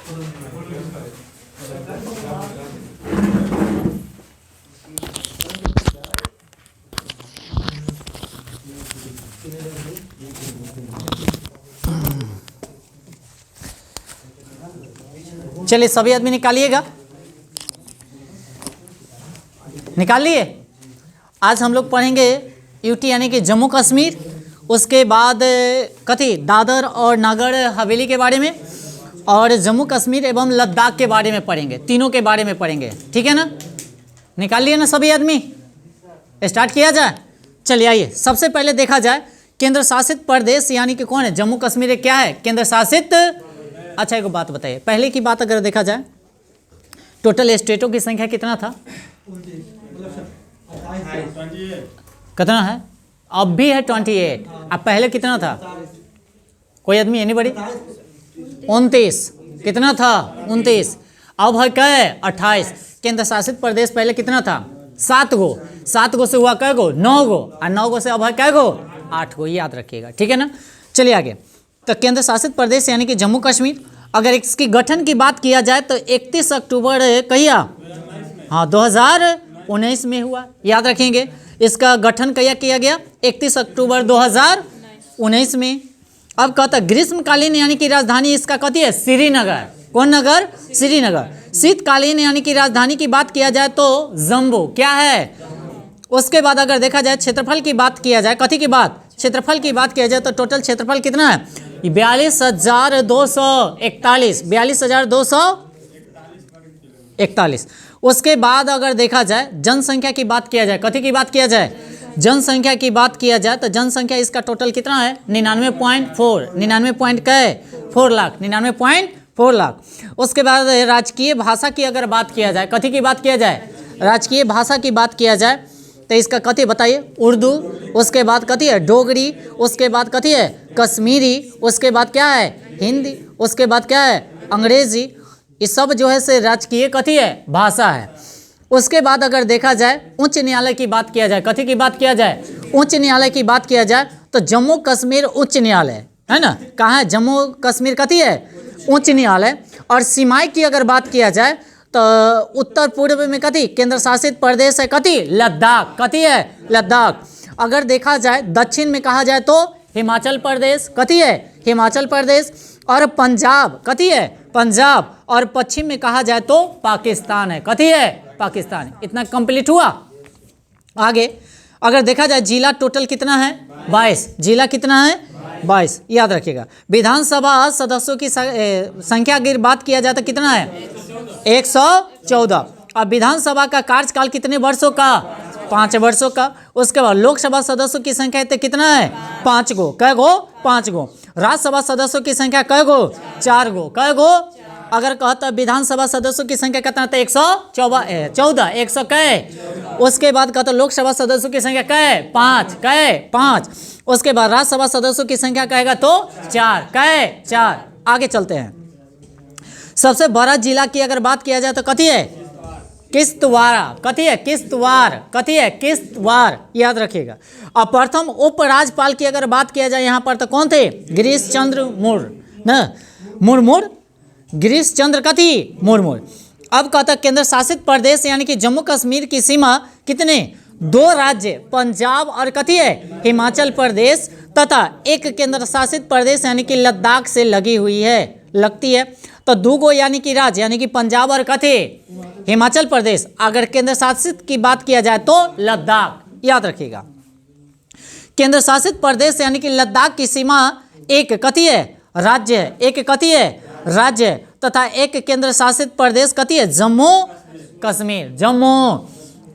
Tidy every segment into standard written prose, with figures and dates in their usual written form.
चलिए सभी आदमी निकालिएगा, निकाल लिए। आज हम लोग पढ़ेंगे यूटी यानी कि जम्मू कश्मीर, उसके बाद कथी दादर और नागर हवेली के बारे में, और जम्मू कश्मीर एवं लद्दाख के बारे में पढ़ेंगे, तीनों के बारे में पढ़ेंगे। ठीक है ना, निकाल लिए ना सभी आदमी, स्टार्ट किया जाए। चलिए आइए, सबसे पहले देखा जाए केंद्र शासित प्रदेश यानी कि कौन है, जम्मू कश्मीर क्या है, केंद्र शासित। अच्छा एक बात बताइए, पहले की बात अगर देखा जाए टोटल स्टेटों की संख्या कितना था, कितना है, अब भी है 28, अब पहले कितना था, कोई आदमी एनीबॉडी, 29, कितना था 29, अब है क्या है 28। केंद्र शासित प्रदेश पहले कितना था 7 गो, 7 गो से हुआ कै गो 9 गो, और 9 गो से अब है कै गो 8 गो, याद रखिएगा। ठीक है ना, चलिए आगे। तो केंद्र शासित प्रदेश यानी कि जम्मू कश्मीर, अगर इसकी गठन की बात किया जाए तो 31 अक्टूबर कहिया, हाँ 2019 में हुआ, याद रखेंगे। इसका गठन कहिया किया गया, 31 अक्टूबर 2019 में। अब कहता ग्रीष्मकालीन यानी कि राजधानी इसका कथी है, श्रीनगर। कौन नगर, श्रीनगर। शीतकालीन यानी कि राजधानी की बात किया जाए तो जम्मू क्या है। उसके बाद अगर देखा जाए क्षेत्रफल की बात किया जाए, कथी की बात, क्षेत्रफल की बात किया जाए तो टोटल क्षेत्रफल कितना है 42,241, 42,241। उसके बाद अगर देखा जाए जनसंख्या की बात किया जाए, कथी की बात किया जाए, जनसंख्या की बात किया जाए तो जनसंख्या इसका टोटल कितना है 99.4, 99.4 लाख, 99.4 लाख। उसके बाद राजकीय भाषा की अगर बात किया जाए, कथी की बात किया जाए, राजकीय भाषा की बात किया जाए तो इसका कथी बताइए, उर्दू। उसके बाद कथी है डोगरी, उसके बाद कथी है कश्मीरी, उसके बाद क्या है हिंदी, उसके बाद क्या है अंग्रेजी। ये सब जो है से राजकीय कथी है भाषा है। उसके बाद अगर देखा जाए उच्च न्यायालय की बात किया जाए, कथी की बात किया जाए, उच्च न्यायालय की बात किया जाए तो जम्मू कश्मीर उच्च न्यायालय है ना, कहाँ है जम्मू कश्मीर कथी है उच्च न्यायालय। और सीमाएं की अगर बात किया जाए तो उत्तर पूर्व में कथी केंद्र शासित प्रदेश है कथी लद्दाख, कथी है लद्दाख। अगर देखा जाए दक्षिण में कहा जाए तो हिमाचल प्रदेश, कथी है हिमाचल प्रदेश। और पंजाब कथी है पंजाब। और पश्चिम में कहा जाए तो पाकिस्तान है, कथी है पाकिस्तान। इतना कंप्लीट हुआ। आगे अगर देखा जाए जिला टोटल कितना है 22, जिला कितना है 22, याद रखिएगा। विधानसभा सदस्यों की संख्या की बात किया जाए तो कितना है 114। अब विधानसभा का कार्यकाल कितने वर्षों का 5 वर्षों का। उसके बाद लोकसभा सदस्यों की संख्या तो कितना है 5 गो, कै गो 5 गो। राज्यसभा सदस्यों की संख्या कै गो 4 गो, कै गो। अगर कहता विधानसभा सदस्यों की संख्या कितना था 114, 100 कै। उसके बाद कहता लोकसभा सदस्यों की संख्या कै 5, कै 5। उसके बाद राज्यसभा सदस्यों की संख्या कहेगा तो 4, कै 4। आगे चलते हैं। सबसे बड़ा जिला की अगर बात किया जाए तो कथी है किश्तवाड़, कथी है किश्तवाड़, कथी है किश्तवाड़, याद रखिएगा। अब प्रथम उपराज्यपाल की अगर बात किया जाए यहाँ पर तो कौन थे गिरीश चंद्र मुर्मू, गिरीश चंद्र कथी मुर्मू। अब कहता केंद्र शासित प्रदेश यानी कि जम्मू कश्मीर की सीमा कितने 2 राज्य पंजाब और कथी है हिमाचल प्रदेश तथा एक केंद्र शासित प्रदेश यानी कि लद्दाख से लगी हुई है, लगती है। तो 2 गो यानी कि राज्य यानी कि पंजाब और कथी हिमाचल प्रदेश। अगर केंद्र शासित की बात किया जाए तो लद्दाख, याद रखिएगा। केंद्र शासित प्रदेश यानी कि लद्दाख की सीमा एक कथी है राज्य है, एक कथी है राज्य तथा एक केंद्र शासित प्रदेश कथी है जम्मू कश्मीर, जम्मू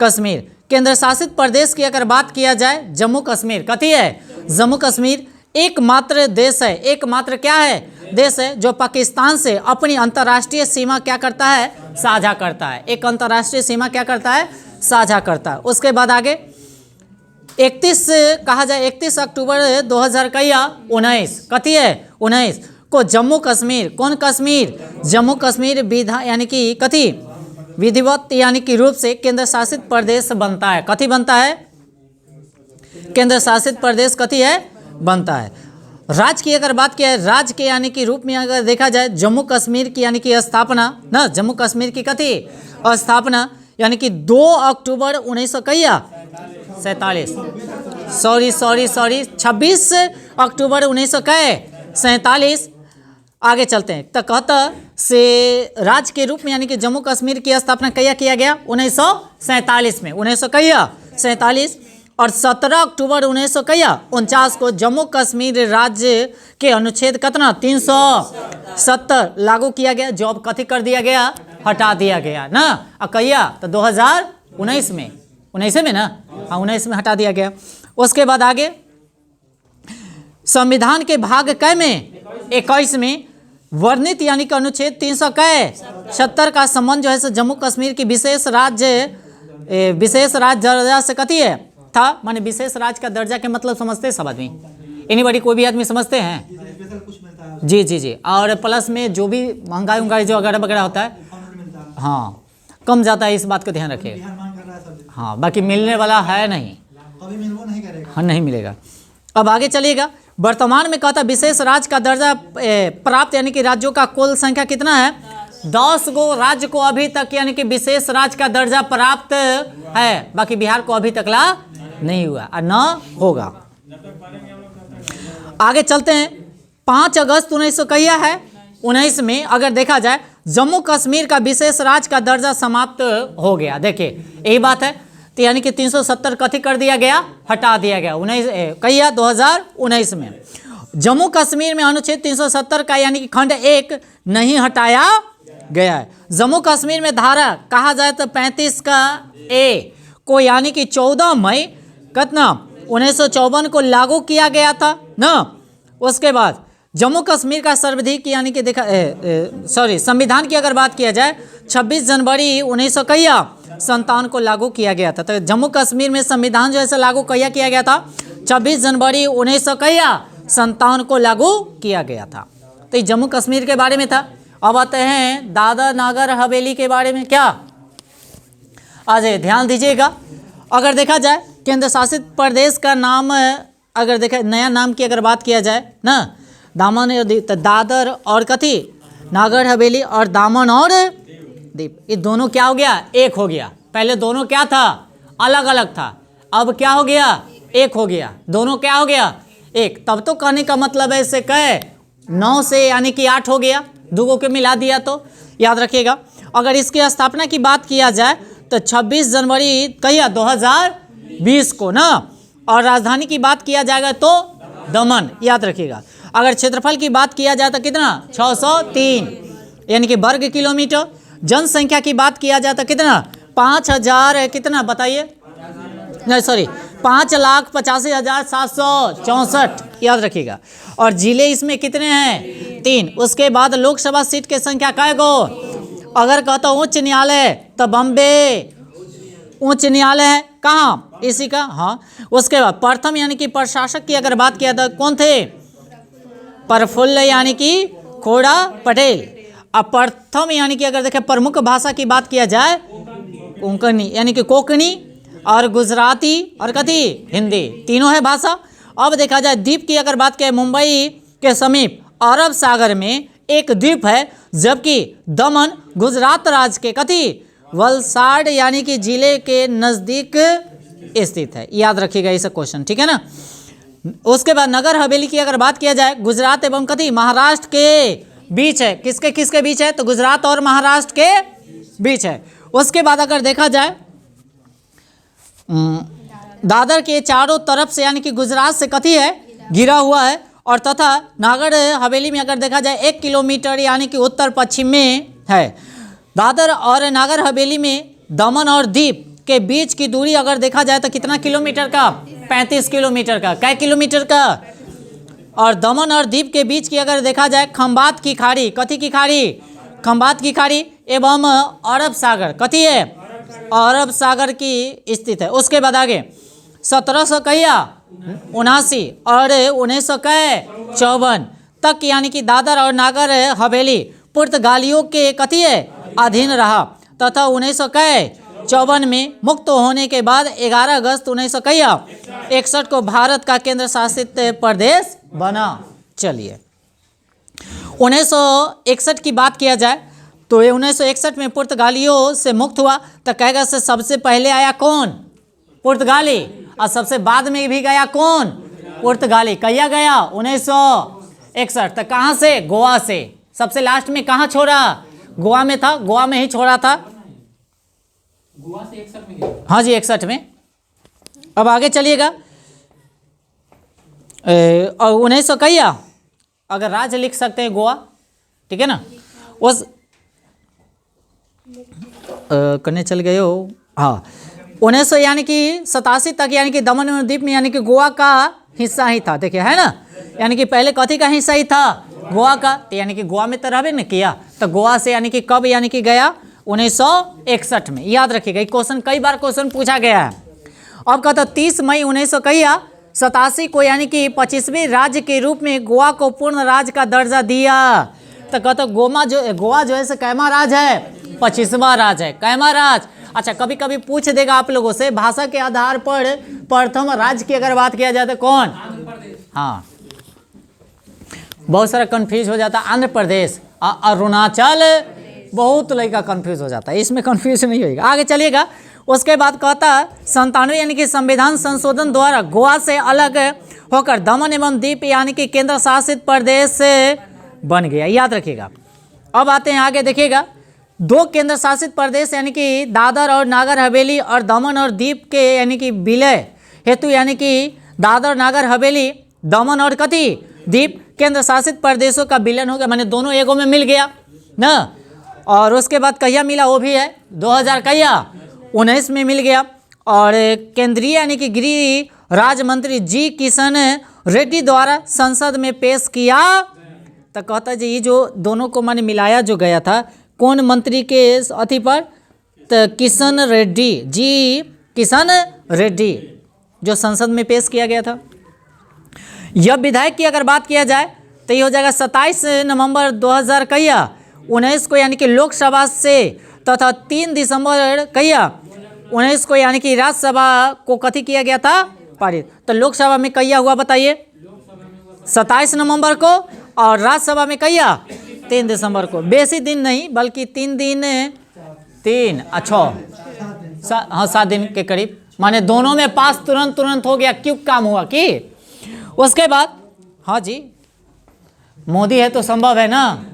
कश्मीर। केंद्र शासित प्रदेश की अगर बात किया जाए जम्मू कश्मीर कथी है जम्मू कश्मीर एकमात्र देश है, एकमात्र क्या है देश है जो पाकिस्तान से अपनी अंतर्राष्ट्रीय सीमा क्या करता है साझा करता है, एक अंतर्राष्ट्रीय सीमा क्या करता है साझा करता है। उसके बाद आगे 31 कहा जाए 31 अक्टूबर 2019 कथी है 19 को जम्मू कश्मीर, कौन कश्मीर जम्मू कश्मीर विधा यानी कि कथी विधिवत यानी कि रूप से केंद्र शासित प्रदेश बनता है, कथी बनता है केंद्र शासित प्रदेश कथी है बनता है। राज्य की अगर बात किया, राज्य के यानी कि रूप में अगर देखा जाए जम्मू कश्मीर की यानी कि स्थापना ना, जम्मू कश्मीर की कथी स्थापना यानी कि 2 अक्टूबर 1947, सॉरी 26 अक्टूबर 1947। आगे चलते हैं। तो कहता से राज्य के रूप में यानी कि जम्मू कश्मीर की स्थापना कया किया गया 1947 में, 1947 और 17 अक्टूबर 1949 को जम्मू कश्मीर राज्य के अनुच्छेद कितना 370 लागू किया गया, जो अब कथी कर दिया गया, हटा दिया गया ना। कहिया तो 2019 में, 19 में ना, हाँ 19 में हटा दिया गया। उसके बाद आगे संविधान के भाग कै में 21 में वर्णित यानी कि अनुच्छेद 370 का संबंध जो है जम्मू कश्मीर की विशेष राज्य दर्जा से कथी है था, माने विशेष राज्य का दर्जा के मतलब समझते हैं सब आदमी, एनीबॉडी कोई भी आदमी समझते हैं। जी और प्लस में जो भी महंगाई जो वगैरह होता है, हाँ कम जाता है, इस बात को ध्यान रखिएगा। हाँ बाकी मिलने वाला है नहीं, हाँ नहीं मिलेगा। अब आगे चलिएगा। वर्तमान में कहता विशेष राज्य का दर्जा प्राप्त यानी कि राज्यों का कुल संख्या कितना है, 10 गो राज्य को अभी तक यानी कि विशेष राज्य का दर्जा प्राप्त है, बाकी बिहार को अभी तक ला नहीं हुआ और न होगा। आगे चलते हैं। 5 अगस्त 1919 में अगर देखा जाए जम्मू कश्मीर का विशेष राज्य का दर्जा समाप्त हो गया। देखिए यही बात है, तो यानी कि 370 कथी कर दिया गया, हटा दिया गया 2019 में। जम्मू कश्मीर में अनुच्छेद 370 का यानी कि खंड 1 नहीं हटाया गया है। जम्मू कश्मीर में धारा कहा जाए तो 35 का ए को यानी कि 14 मई कितना 1954 को लागू किया गया था ना। उसके बाद जम्मू कश्मीर का सर्वाधिक यानी कि देखा संविधान की अगर बात किया जाए 26 जनवरी 1957 को लागू किया गया था। तो जम्मू कश्मीर में संविधान जो है लागू किया गया था 26 जनवरी 1957 को लागू किया गया था। तो ये जम्मू कश्मीर के बारे में था। अब आते हैं दादर नागर हवेली के बारे में। क्या आज ध्यान दीजिएगा, अगर देखा जाए केंद्र शासित प्रदेश का नाम अगर देखा नया नाम की अगर बात किया जाए ना, दामन और दादर और कथी नागर हवेली और दामन और दीप, ये दोनों क्या हो गया, एक हो गया। पहले दोनों क्या था, अलग अलग था, अब क्या हो गया, एक हो गया। दोनों क्या हो गया, एक। तब तो कहने का मतलब है इससे कहे 9 से यानी कि 8 हो गया, दूगों के मिला दिया तो याद रखिएगा। अगर इसकी स्थापना की बात किया जाए तो 26 जनवरी कहिए 2020 को ना, और राजधानी की बात किया जाएगा तो दमन, याद रखिएगा। अगर क्षेत्रफल की बात किया जाए तो कितना 603 यानी कि वर्ग किलोमीटर। जनसंख्या की बात किया जाए तो कितना 5000 कितना बताइए, नहीं सॉरी 5,85,764 याद रखिएगा। और जिले इसमें कितने हैं 3। उसके बाद लोकसभा सीट की संख्या कै गो, अगर कहता उच्च न्यायालय तो बम्बे उच्च न्यायालय है कहाँ, इसी का। हाँ उसके बाद प्रथम यानी कि प्रशासक की अगर बात किया तो कौन थे, प्रफुल्ल यानी कि खोड़ा पटेल। अब प्रथम यानी कि अगर देखें प्रमुख भाषा की बात किया जाए कोंकणी यानी कि कोंकणी और गुजराती और कथी हिंदी, तीनों है भाषा। अब देखा जाए द्वीप की अगर बात करें मुंबई के समीप अरब सागर में एक द्वीप है, जबकि दमन गुजरात राज्य के कथी वलसाड यानी कि जिले के नज़दीक स्थित है, याद रखिएगा इस क्वेश्चन, ठीक है ना। उसके बाद नगर हवेली की अगर बात किया जाए गुजरात एवं कथी महाराष्ट्र के बीच है। किसके किसके बीच है, तो गुजरात और महाराष्ट्र के बीच है। उसके बाद अगर देखा जाए दादर के चारों तरफ से यानी कि गुजरात से कथी है घिरा हुआ है, और तथा नागर हवेली में अगर देखा जाए 1 किलोमीटर यानी कि उत्तर पश्चिम में है। दादर और नागर हवेली में दमन और दीप के बीच की दूरी अगर देखा जाए तो कितना किलोमीटर का, 35 किलोमीटर का। कै किलोमीटर का, और दमन और दीप के बीच की अगर देखा जाए खंबात की खाड़ी, कथी की खाड़ी, खंबात की खाड़ी एवं अरब सागर, कथी है अरब सागर की स्थित है। उसके बाद आगे 1779 और 1954 तक यानी कि दादर और नागर हवेली पुर्तगालियों के कथी है अधीन रहा, तथा 1954 में मुक्त होने के बाद 11 अगस्त 1961 को भारत का केंद्र शासित प्रदेश बना। चलिए 1961 की बात किया जाए तो ये 1961 में पुर्तगालियों से मुक्त हुआ, तो कहेगा से सबसे पहले आया कौन? पुर्तगाली। और सबसे बाद में भी गया कौन? पुर्तगाली। कहिया गया? 1961। तो कहाँ से? गोवा से। सबसे लास्ट में कहाँ छोड़ा? गोवा में था, गोवा में ही छोड़ा था। गोवा से 61 में गया। हाँ जी 61 में। अब आगे चलिएगा। और 1900 कहिया, अगर राज्य लिख सकते हैं गोवा, ठीक है ना। उस करने चल गए हो। हाँ 1900 यानी कि 87 तक यानी कि दमन और दीप में यानी कि गोवा का हिस्सा ही था, देखिए है ना। यानी कि पहले कथी का हिस्सा ही था? गोवा का। तो यानी कि गोवा में तो रहबे न किया, तो गोवा से यानी कि कब यानी कि गया? 1961 में। याद रखिएगा, क्वेश्चन कई बार क्वेश्चन पूछा गया है। अब कहता 30 मई 1987 को यानी कि 25वें राज्य के रूप में गोवा को पूर्ण राज्य का दर्जा दिया। तो कहता गोवा जो है कैमा राज्य है? 25वां राज्य है। कैमा राज्य? अच्छा, कभी कभी पूछ देगा आप लोगों से भाषा के आधार पर प्रथम राज्य की अगर बात किया जाए तो कौन? हाँ, बहुत सारा कंफ्यूज हो जाता। आंध्र प्रदेश, अरुणाचल, बहुत लड़का कंफ्यूज हो जाता है, इसमें कंफ्यूज नहीं होगा। आगे चलिएगा। उसके बाद कहता 97 यानी कि संविधान संशोधन द्वारा गोवा से अलग होकर दमन एवं दीप यानी कि केंद्र शासित प्रदेश बन गया। याद रखिएगा। अब आते हैं आगे, देखिएगा 2 केंद्र शासित प्रदेश यानी कि दादर और नागर हवेली और दमन और दीप के यानी कि विलय हेतु यानी कि दादर नागर हवेली दमन और कथी दीप केंद्र शासित प्रदेशों का विलयन हो गया, माने दोनों एगो में मिल गया ना। और उसके बाद कहिया मिला? वो भी है 2019 में मिल गया। और केंद्रीय यानी कि गृह राज्य मंत्री जी किशन रेड्डी द्वारा संसद में पेश किया। तो कहता जी ये जो दोनों को माने मिलाया जो गया था, कौन मंत्री के अथी पर? तो किशन रेड्डी, जी किशन रेड्डी, जो संसद में पेश किया गया था। यह विधायक की अगर बात किया जाए तो ये हो जाएगा 27 नवंबर 2019 को यानी कि लोकसभा से, तथा 3 दिसंबर 19 को यानी कि राज्यसभा को कथी किया गया था? पारित। तो लोकसभा में कहिया हुआ बताइए? 27 नवंबर को। और राज्यसभा में कहिया? 3 दिसंबर को। बेसी दिन नहीं बल्कि 3 दिन, 3 अच्छा हाँ 7 दिन के करीब, माने दोनों में पास तुरंत हो गया। क्यों काम हुआ कि उसके बाद? हाँ जी, मोदी है तो संभव है ना,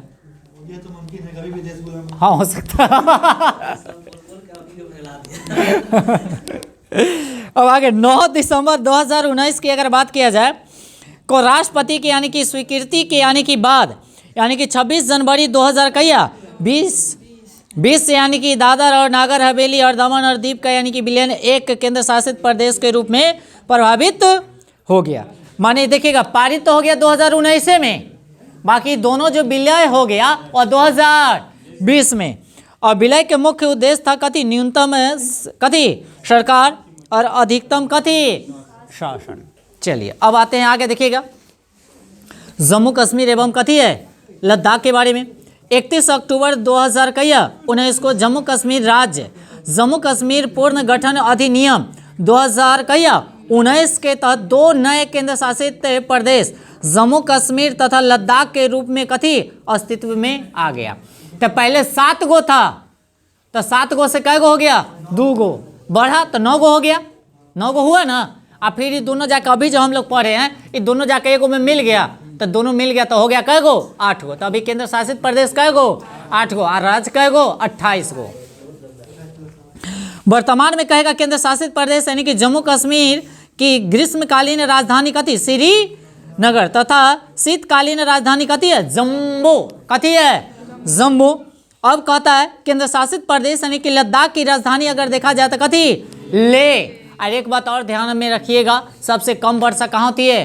ये तो मुमकिन है, कभी भी देश गुलाम। हाँ हो सकता अब आगे 9 दिसंबर 2019 की अगर बात किया जाए को राष्ट्रपति की यानी कि स्वीकृति के यानी कि बाद यानी कि 26 जनवरी 2020 से यानी कि दादर और नागर हवेली और दमन और दीप का यानी कि विलयन एक केंद्र शासित प्रदेश के रूप में प्रभावित हो गया। माने देखिएगा, पारित तो हो गया 2019 में, बाकी दोनों जो विलय हो गया और 2020 में। और विलय के मुख्य उद्देश्य था कथी? न्यूनतम कथी सरकार और अधिकतम कथी शासन। चलिए अब आते हैं आगे, देखिएगा जम्मू कश्मीर एवं कथी है लद्दाख के बारे में। 31 अक्टूबर 2019 को जम्मू कश्मीर राज्य जम्मू कश्मीर पूर्ण गठन अधिनियम 2019 के तहत 2 नए केंद्र शासित प्रदेश जम्मू कश्मीर तथा लद्दाख के रूप में कथी अस्तित्व में आ गया। तो पहले 7 गो था, तो 7 गो से कै गो हो गया? 2 गो बढ़ा तो 9 गो हो गया। 9 गो हुआ ना। अब फिर ये दोनों जाकर अभी जो हम लोग पढ़े हैं, ये दोनों जाकर एगो में मिल गया, तो दोनों मिल गया तो हो गया कै गो? 8 गो। तो अभी केंद्र शासित प्रदेश कै गो? 8 गो। और राज्य कै गो? 28 गो। वर्तमान में कहेगा केंद्र शासित प्रदेश यानी कि जम्मू कश्मीर की ग्रीष्मकालीन राजधानी कथी? श्रीनगर, तथा शीतकालीन राजधानी कथी है? जम्मू। कथी है? जम्मू। अब कहता है केंद्र शासित प्रदेश यानी कि लद्दाख की राजधानी अगर देखा जाए तो कथी? लेह। और एक बात और ध्यान में रखिएगा, सबसे कम वर्षा कहाँ होती है?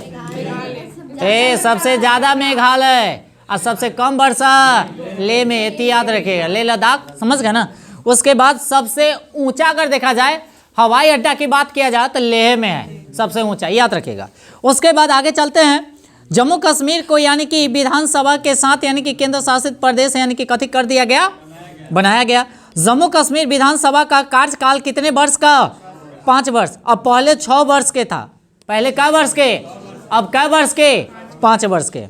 सबसे ज्यादा मेघालय और सबसे कम वर्षा लेह में। इतनी याद रखिएगा, लेह लद्दाख, समझ गए ना। उसके बाद सबसे ऊंचा अगर देखा जाए, हवाई अड्डा की बात किया जाए तो लेह में है सबसे ऊंचा, याद रखिएगा। उसके बाद आगे चलते हैं। जम्मू कश्मीर को यानी कि विधानसभा के साथ यानी कि केंद्र शासित प्रदेश यानी कि कथी कर दिया गया? बनाया गया। जम्मू कश्मीर विधानसभा का कार्यकाल कितने वर्ष का? 5 वर्ष। अब पहले 6 वर्ष के था, पहले कै वर्ष के? अब कै वर्ष के? 5 वर्ष के।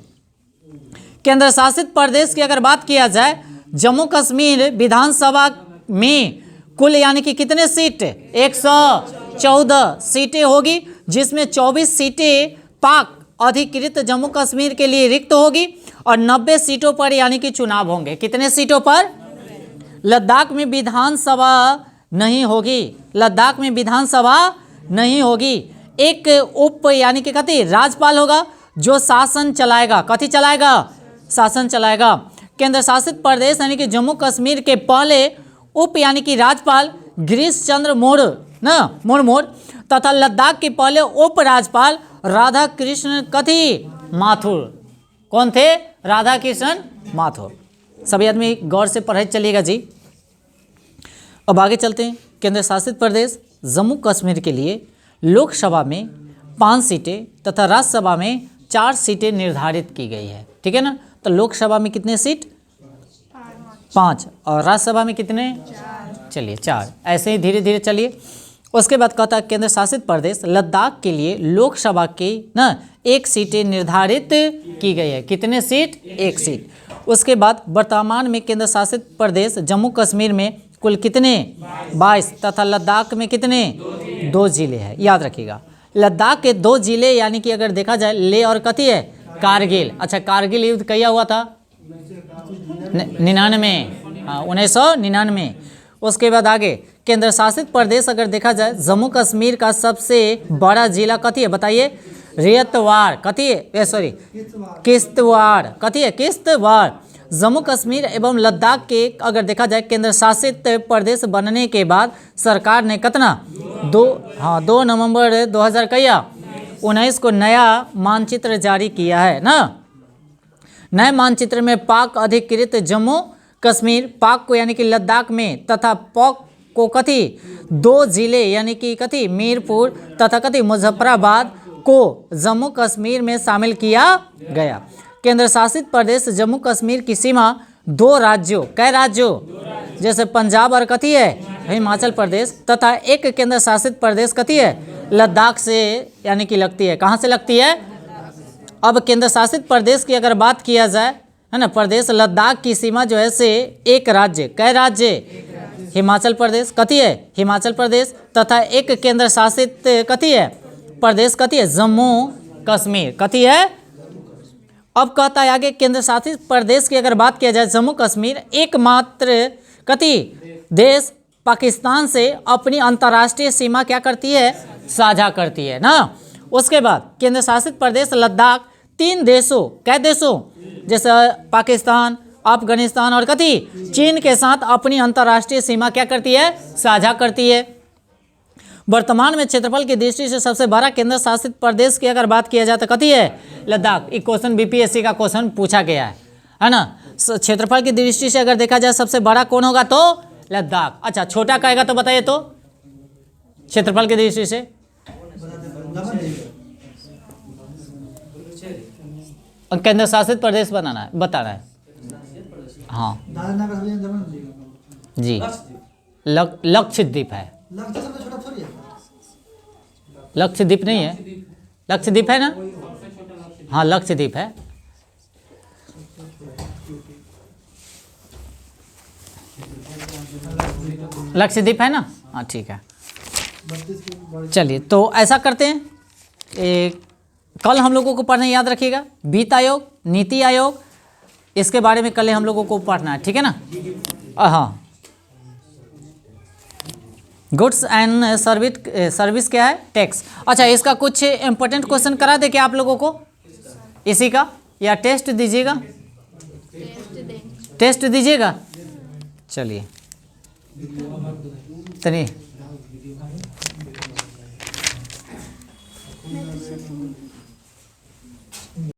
केंद्र शासित प्रदेश की अगर बात किया जाए, जम्मू कश्मीर विधानसभा में कुल यानी कि कितने सीट, 114 सीटें होगी, जिसमें 24 सीटें पाक अधिकृत जम्मू कश्मीर के लिए रिक्त होगी और 90 सीटों पर यानी कि चुनाव होंगे। कितने सीटों पर? लद्दाख में विधानसभा नहीं होगी, लद्दाख में विधानसभा नहीं होगी। एक उप यानी कि कथी राज्यपाल होगा जो शासन चलाएगा। कथी चलाएगा? शासन चलाएगा। केंद्र शासित प्रदेश यानी कि जम्मू कश्मीर के पहले उप यानी कि राज्यपाल गिरीश चंद्र मुर्मू तथा लद्दाख के पहले उप राज्यपाल राधा कृष्ण कथी माथुर। कौन थे? राधा कृष्ण माथुर। सभी आदमी गौर से पढ़े चलिएगा जी। अब आगे चलते हैं। केंद्र शासित प्रदेश जम्मू कश्मीर के लिए लोकसभा में 5 सीटें तथा राज्यसभा में 4 सीटें निर्धारित की गई है। ठीक है ना? तो लोकसभा में कितने सीट? 5 और राज्यसभा में कितने? चलिए 4। ऐसे ही धीरे धीरे चलिए। उसके बाद कहता है केंद्र शासित प्रदेश लद्दाख के लिए लोकसभा की 1 सीटें निर्धारित की गई है। कितने सीट? 1 सीट। उसके बाद वर्तमान में केंद्र शासित प्रदेश जम्मू कश्मीर में कुल कितने? 22 तथा लद्दाख में कितने? 2 जिले हैं। याद रखिएगा लद्दाख के 2 जिले यानी कि अगर देखा जाए लेह और कथी है? कारगिल। अच्छा, कारगिल युद्ध कहिया हुआ था? 99। हाँ, 1999। उसके बाद आगे केंद्र शासित प्रदेश अगर देखा जाए जम्मू कश्मीर का सबसे बड़ा जिला कथी है? बताइए। रेतवाड़। कथी है? सॉरी, किश्तवाड़। कथी है? किश्तवाड़। जम्मू कश्मीर एवं लद्दाख के अगर देखा जाए केंद्र शासित प्रदेश बनने के बाद सरकार ने कितना 2 नवंबर 2019 को नया मानचित्र जारी किया है ना। नए मानचित्र में पाक अधिकृत जम्मू कश्मीर, पाक को यानी कि लद्दाख में तथा पाक को कथी 2 जिले यानी कि कथी मीरपुर तथा कथी मुजफ्फराबाद को जम्मू कश्मीर में शामिल किया गया। केंद्र शासित प्रदेश जम्मू कश्मीर की सीमा 2 राज्यों, कै राज्यों? जैसे पंजाब और कथी है? हिमाचल प्रदेश तथा एक केंद्र शासित प्रदेश कथी है? लद्दाख से यानी कि लगती है। कहाँ से लगती है? अब केंद्र शासित प्रदेश की अगर बात किया जाए है ना, प्रदेश लद्दाख की सीमा जो है से 1 राज्य, कै राज्य? हिमाचल प्रदेश। कथी है? हिमाचल प्रदेश तथा एक केंद्र शासित कथी है? प्रदेश कथी है? जम्मू कश्मीर। कथी है? अब कहता है आगे केंद्र शासित प्रदेश की अगर बात किया जाए जम्मू कश्मीर एकमात्र कथी देश पाकिस्तान से अपनी अंतर्राष्ट्रीय सीमा क्या करती है? साझा करती है ना। उसके बाद केंद्र शासित प्रदेश लद्दाख 3 देशों, कै देशों? जैसे पाकिस्तान, अफगानिस्तान और कथी चीन के साथ अपनी अंतर्राष्ट्रीय सीमा क्या करती है? साझा करती है। वर्तमान में क्षेत्रफल की दृष्टि से सबसे बड़ा केंद्र शासित प्रदेश की अगर बात किया जाए तो कथी है? लद्दाख। एक क्वेश्चन बीपीएससी का क्वेश्चन पूछा गया है ना। क्षेत्रफल की दृष्टि से अगर देखा जाए सबसे बड़ा कौन होगा? तो लद्दाख। अच्छा, छोटा कहेगा तो बताइए तो क्षेत्रफल की दृष्टि से केंद्र शासित प्रदेश बनाना है, बताना है। हाँ जी, लक्षद्वीप है। लक्षद्वीप नहीं है? लक्षद्वीप है ना? हाँ, लक्षद्वीप है। लक्षद्वीप है ना? हाँ ठीक है। चलिए तो ऐसा करते हैं, कल हम लोगों को पढ़ना याद रखिएगा वित्त आयोग, नीति आयोग, इसके बारे में कल हम लोगों को पढ़ना है। ठीक है ना? हाँ, गुड्स एंड सर्विस क्या है? टैक्स। अच्छा, इसका कुछ इंपॉर्टेंट क्वेश्चन करा दे क्या आप लोगों को इसी का, या टेस्ट दीजिएगा? टेस्ट दीजिएगा। चलिए तनी